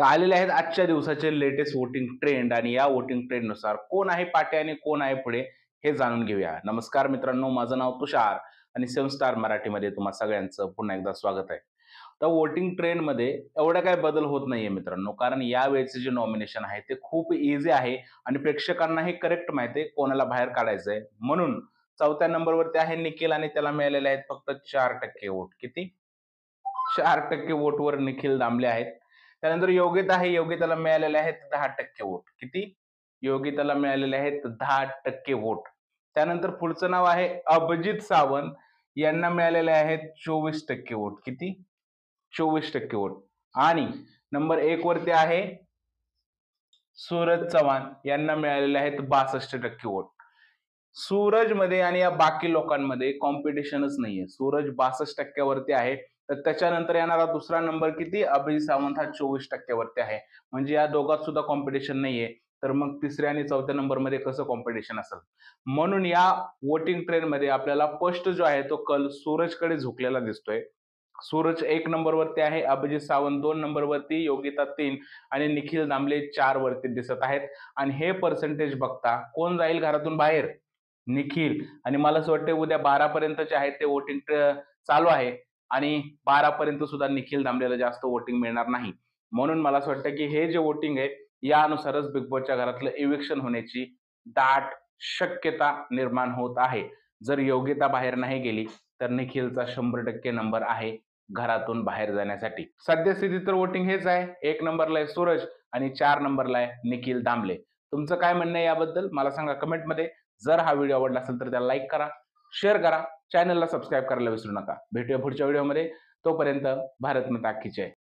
तर आलेले आहेत आजच्या दिवसाचे लेटेस्ट वोटिंग ट्रेंड आणि या वोटिंग ट्रेंडनुसार कोण आहे पाठी आणि कोण आहे पुढे हे जाणून घेऊया. नमस्कार मित्रांनो, माझं नाव तुषार आणि सेव्हन स्टार मराठीमध्ये तुम्हा सगळ्यांचं पुन्हा एकदा स्वागत आहे. तर वोटिंग ट्रेंडमध्ये एवढा काही बदल होत नाहीये मित्रांनो, कारण यावेळेचे जे नॉमिनेशन आहे ते खूप इझी आहे आणि प्रेक्षकांना हे करेक्ट माहिती आहे कोणाला बाहेर काढायचंय. म्हणून 4थ्या नंबरवरती आहे निखिल आणि त्याला मिळालेले आहेत फक्त 4% वोट. किती? 4% वोटवर निखिल दामले आहेत. त्यानंतर योगिता आहे. योगिताला मिळालेले आहेत 10% वोट. किती? योगिताला मिळालेले आहेत 10% वोट. त्यानंतर पुढचं नाव आहे अभिजित सावंत. यांना मिळालेले आहेत 24% वोट. किती? 24% वोट. आणि नंबर 1 वरती आहे सूरज चव्हाण. यांना मिळालेले आहेत 62% वोट. सूरजमध्ये आणि या बाकी लोकांमध्ये कॉम्पिटिशनच नाहीये. सूरज 62% वरती आहे. तर त्याच्यानंतर येणारा दुसरा नंबर किती? अभिजित सावंत हा 24% वरती आहे. म्हणजे या दोघात सुद्धा कॉम्पिटिशन नाहीये. तर मग तिसऱ्या आणि चौथ्या नंबरमध्ये कसं कॉम्पिटिशन असेल? म्हणून या वोटिंग ट्रेंडमध्ये आपल्याला स्पष्ट जो आहे तो कल सूरजकडे झुकलेला दिसतोय. सूरज 1 नंबरवरती आहे, अभिजित सावंत 2 नंबरवरती, योगिता 3 आणि निखिल दामले 4 वरती दिसत आहेत. आणि हे पर्सेंटेज बघता कोण जाईल घरातून बाहेर? निखिल. आणि मला असं वाटतंय उद्या 12 पर्यंतचे आहे ते वोटिंग चालू आहे आणि 12 पर्यंत सुद्धा निखिल दामलेला जास्त वोटिंग मिळणार नाही. म्हणून मला असं वाटतं की हे जे वोटिंग आहे यानुसारच बिग बॉसच्या घरातलं इव्हिक्शन होण्याची दाट शक्यता निर्माण होत आहे. जर योग्यता बाहेर नाही गेली तर निखिलचा 100% नंबर आहे घरातून बाहेर जाण्यासाठी. सद्यस्थितीत तर वोटिंग हेच आहे. 1 नंबरला आहे सूरज आणि 4 नंबरला आहे निखिल दामले. तुमचं काय म्हणणं आहे याबद्दल मला सांगा कमेंटमध्ये. जर हा व्हिडिओ आवडला असेल तर त्याला लाईक करा, शेअर करा, चॅनलला सबस्क्राईब करायला विसरू नका. भेटूया पुढच्या व्हिडिओमध्ये. तोपर्यंत भारत माता की जय.